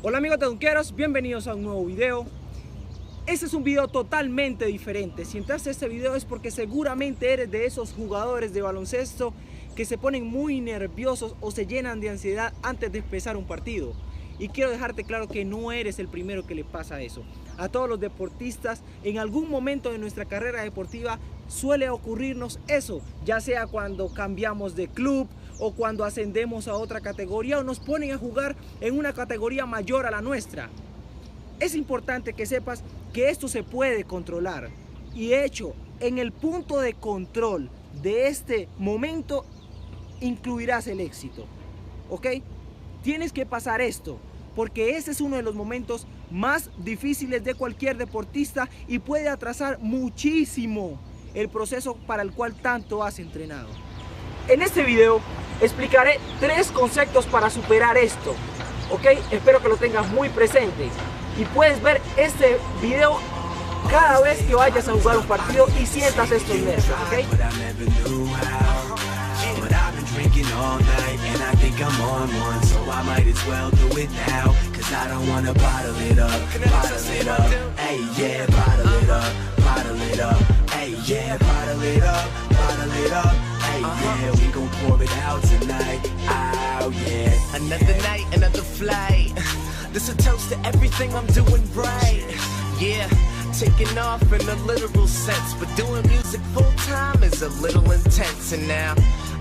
Hola amigos de Dunqueros, bienvenidos a un nuevo video. Este es un video totalmente diferente. Si entraste a este video es porque seguramente eres de esos jugadores de baloncesto que se ponen muy nerviosos o se llenan de ansiedad antes de empezar un partido. Y quiero dejarte claro que no eres el primero que le pasa eso. A todos los deportistas, en algún momento de nuestra carrera deportiva suele ocurrirnos eso, ya sea cuando cambiamos de club o cuando ascendemos a otra categoría o nos ponen a jugar en una categoría mayor a la nuestra. Es importante que sepas que esto se puede controlar y de hecho en el punto de control de este momento incluirás el éxito, ¿ok? Tienes que pasar esto porque este es uno de los momentos más difíciles de cualquier deportista y puede atrasar muchísimo el proceso para el cual tanto has entrenado. En este video explicaré 3 conceptos para superar esto, ¿ok? Espero que lo tengas muy presente y puedes ver este video cada vez que vayas a jugar un partido y sientas estos nervios, ¿ok? Drinking all night and I think I'm on one, so I might as well do it now, cause I don't wanna bottle it up, hey yeah, bottle it up, hey yeah, bottle it up, hey yeah, we gon' pour it out tonight, oh yeah. Another night, another flight, this a toast to everything I'm doing right, yeah. Taking off in a literal sense, but doing music full time is a little intense. And now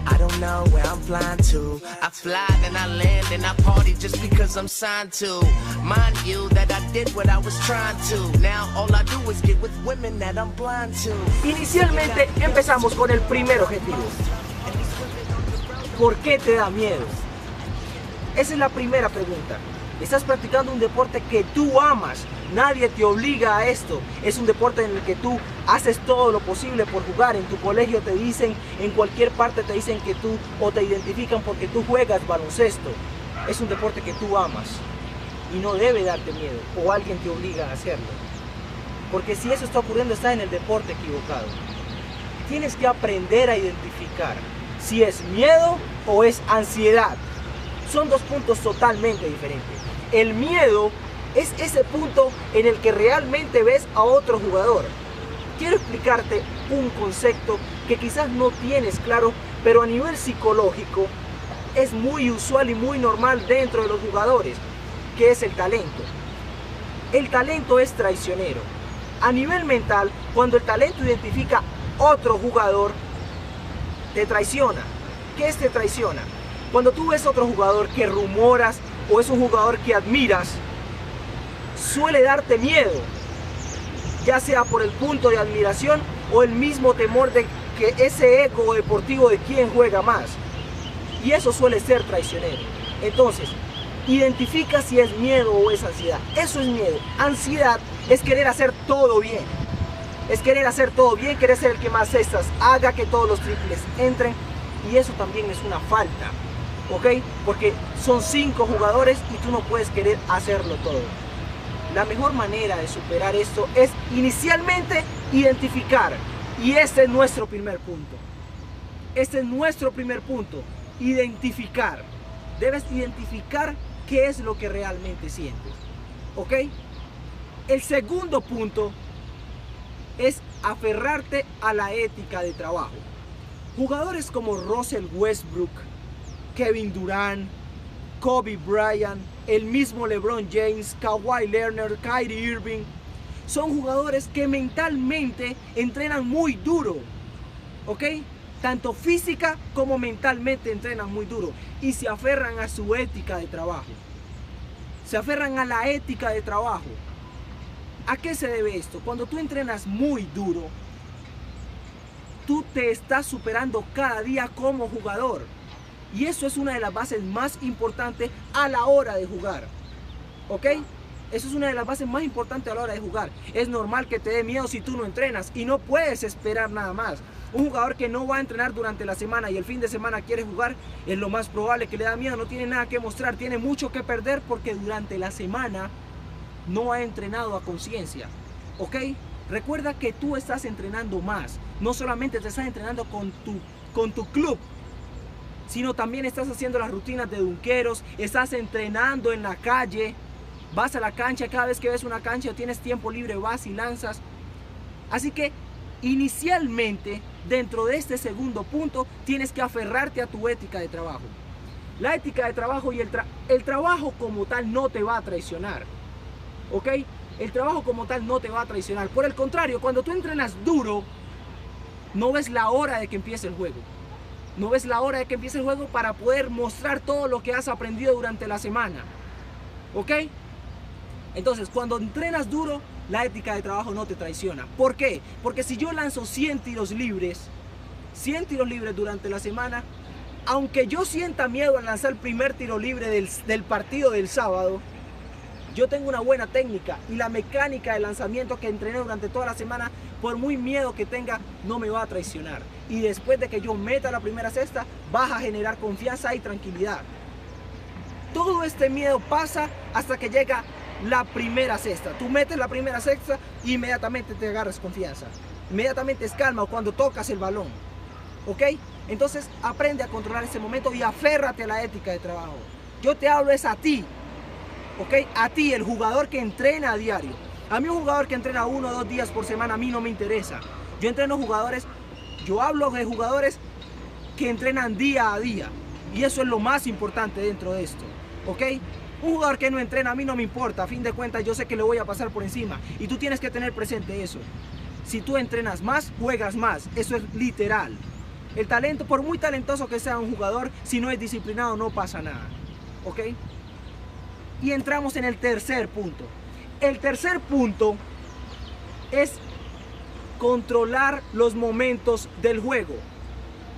I don't know where I'm flying to. I fly and I land and I party just because I'm signed to. Mind you that I did what I was trying to. Now all I do is get with women that I'm blind to. Inicialmente empezamos con el primer objetivo. ¿Por qué te da miedo? Esa es la primera pregunta. Estás practicando un deporte que tú amas. Nadie te obliga a esto. Es un deporte en el que tú haces todo lo posible por jugar. En tu colegio te dicen, en cualquier parte te dicen que tú o te identifican porque tú juegas baloncesto. Es un deporte que tú amas y no debe darte miedo o alguien te obliga a hacerlo. Porque si eso está ocurriendo, estás en el deporte equivocado. Tienes que aprender a identificar si es miedo o es ansiedad. Son 2 puntos totalmente diferentes. El miedo es ese punto en el que realmente ves a otro jugador. Quiero explicarte un concepto que quizás no tienes claro, pero a nivel psicológico es muy usual y muy normal dentro de los jugadores, que es el talento. El talento es traicionero. A nivel mental, cuando el talento identifica otro jugador, te traiciona. ¿Qué es te traiciona? Cuando tú ves otro jugador que rumoras o es un jugador que admiras, suele darte miedo, ya sea por el punto de admiración o el mismo temor de que ese ego deportivo de quién juega más, y eso suele ser traicionero. Entonces, identifica si es miedo o es ansiedad. Eso es miedo. Ansiedad es querer hacer todo bien, querer ser el que más cestas haga, que todos los triples entren, y eso también es una falta, ¿ok? Porque son 5 jugadores y tú no puedes querer hacerlo todo. La mejor manera de superar esto es inicialmente identificar. Y este es nuestro primer punto. Identificar. Debes identificar qué es lo que realmente sientes. ¿Ok? El segundo punto es aferrarte a la ética de trabajo. Jugadores como Russell Westbrook, Kevin Durant, Kobe Bryant, el mismo LeBron James, Kawhi Leonard, Kyrie Irving, son jugadores que mentalmente entrenan muy duro, ¿ok? Tanto física como mentalmente entrenan muy duro y se aferran a su ética de trabajo. Se aferran a la ética de trabajo. ¿A qué se debe esto? Cuando tú entrenas muy duro, tú te estás superando cada día como jugador. Y eso es una de las bases más importantes a la hora de jugar, ¿ok? Eso es una de las bases más importantes a la hora de jugar. Es normal que te dé miedo si tú no entrenas y no puedes esperar nada más. Un jugador que no va a entrenar durante la semana y el fin de semana quiere jugar, es lo más probable que le da miedo, no tiene nada que mostrar, tiene mucho que perder porque durante la semana no ha entrenado a conciencia, ¿ok? Recuerda que tú estás entrenando más, no solamente te estás entrenando con tu club, sino también estás haciendo las rutinas de dunqueros, estás entrenando en la calle, vas a la cancha, cada vez que ves una cancha o tienes tiempo libre vas y lanzas. Así que inicialmente, dentro de este segundo punto, tienes que aferrarte a tu ética de trabajo. La ética de trabajo y el trabajo como tal no te va a traicionar, ¿ok? El trabajo como tal no te va a traicionar. Por el contrario, cuando tú entrenas duro, no ves la hora de que empiece el juego. No ves la hora de que empiece el juego para poder mostrar todo lo que has aprendido durante la semana, ¿ok? Entonces, cuando entrenas duro, la ética de trabajo no te traiciona. ¿Por qué? Porque si yo lanzo 100 tiros libres durante la semana, aunque yo sienta miedo al lanzar el primer tiro libre del partido del sábado, yo tengo una buena técnica y la mecánica de lanzamiento que entrené durante toda la semana, por muy miedo que tenga, no me va a traicionar. Y después de que yo meta la primera cesta, vas a generar confianza y tranquilidad. Todo este miedo pasa hasta que llega la primera cesta. Tú metes la primera cesta e inmediatamente te agarras confianza. Inmediatamente es calma cuando tocas el balón. ¿Ok? Entonces aprende a controlar ese momento y aférrate a la ética de trabajo. Yo te hablo es a ti. ¿Ok? A ti, el jugador que entrena a diario. A mí un jugador que entrena 1 o 2 días por semana a mí no me interesa. Yo entreno jugadores, yo hablo de jugadores que entrenan día a día. Y eso es lo más importante dentro de esto. ¿Ok? Un jugador que no entrena a mí no me importa. A fin de cuentas yo sé que le voy a pasar por encima. Y tú tienes que tener presente eso. Si tú entrenas más, juegas más. Eso es literal. El talento, por muy talentoso que sea un jugador, si no es disciplinado no pasa nada. ¿Ok? Y entramos en el tercer punto. El tercer punto es controlar los momentos del juego.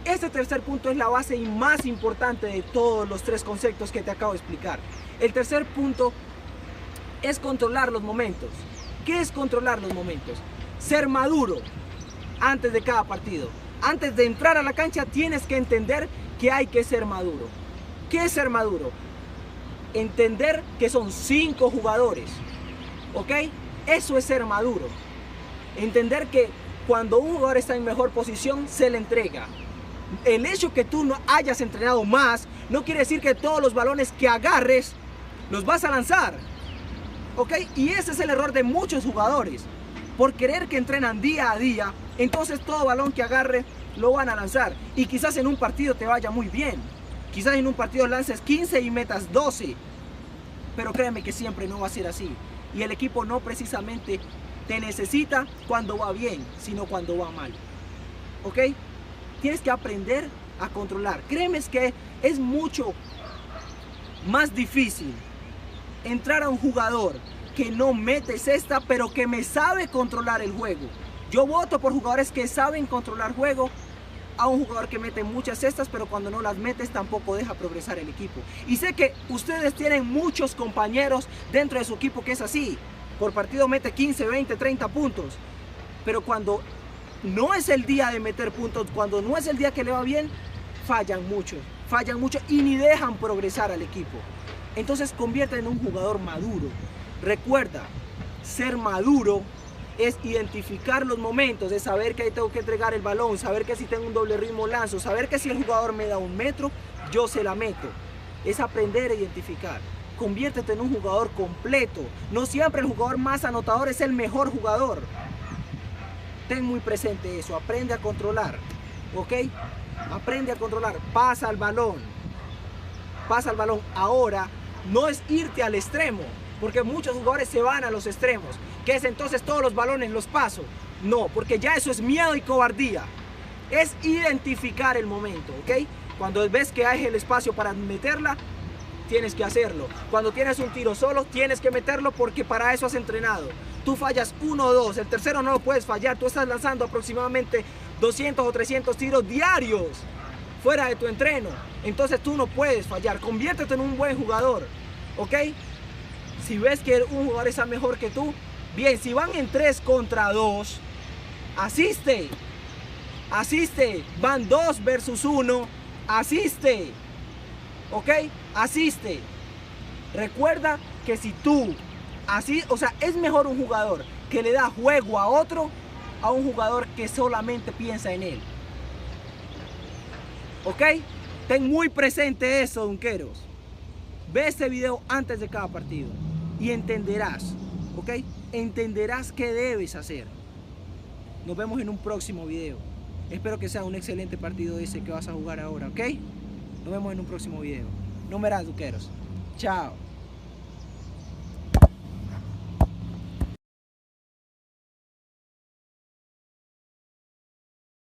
Este tercer punto es la base y más importante de todos los 3 conceptos que te acabo de explicar. El tercer punto es controlar los momentos. ¿Qué es controlar los momentos? Ser maduro antes de cada partido. Antes de entrar a la cancha tienes que entender que hay que ser maduro. ¿Qué es ser maduro? Entender que son 5 jugadores. ¿Ok? Eso es ser maduro. Entender que cuando un jugador está en mejor posición, se le entrega. El hecho que tú no hayas entrenado más, no quiere decir que todos los balones que agarres, los vas a lanzar. ¿Ok? Y ese es el error de muchos jugadores. Por querer que entrenan día a día, entonces todo balón que agarre, lo van a lanzar. Y quizás en un partido te vaya muy bien. Quizás en un partido lances 15 y metas 12. Pero créeme que siempre no va a ser así. Y el equipo no precisamente te necesita cuando va bien, sino cuando va mal. ¿Ok? Tienes que aprender a controlar. Créeme que es mucho más difícil entrar a un jugador que no mete cesta, pero que me sabe controlar el juego. Yo voto por jugadores que saben controlar juego, a un jugador que mete muchas cestas, pero cuando no las metes tampoco deja progresar el equipo. Y sé que ustedes tienen muchos compañeros dentro de su equipo que es así. Por partido mete 15, 20, 30 puntos. Pero cuando no es el día de meter puntos, cuando no es el día que le va bien, fallan mucho y ni dejan progresar al equipo. Entonces convierte en un jugador maduro. Recuerda, ser maduro es identificar los momentos, de saber que ahí tengo que entregar el balón, saber que si tengo un doble ritmo lanzo, saber que si el jugador me da 1 metro, yo se la meto. Es aprender a identificar. Conviértete en un jugador completo. No siempre el jugador más anotador es el mejor jugador. Ten muy presente eso, aprende a controlar, ¿ok? Aprende a controlar, pasa el balón. Pasa el balón. Ahora, no es irte al extremo, porque muchos jugadores se van a los extremos, que es entonces todos los balones los paso. No, porque ya eso es miedo y cobardía. Es identificar el momento, ¿ok? Cuando ves que hay el espacio para meterla, tienes que hacerlo. Cuando tienes un tiro solo, tienes que meterlo porque para eso has entrenado. Tú fallas 1 o 2, el tercero no lo puedes fallar. Tú estás lanzando aproximadamente 200 o 300 tiros diarios fuera de tu entreno. Entonces tú no puedes fallar. Conviértete en un buen jugador, ¿ok? Si ves que un jugador está mejor que tú, bien, si van en 3 contra 2, asiste. Asiste. Van 2 versus 1, asiste. ¿Ok? Asiste. Recuerda que si tú es mejor un jugador que le da juego a otro a un jugador que solamente piensa en él. ¿Ok? Ten muy presente eso, dunqueros. Ve este video antes de cada partido. y entenderás, ¿ok? Entenderás qué debes hacer. Nos vemos en un próximo video. Espero que sea un excelente partido ese que vas a jugar ahora, ¿ok? Nos vemos en un próximo video. No me duqueros. Chao.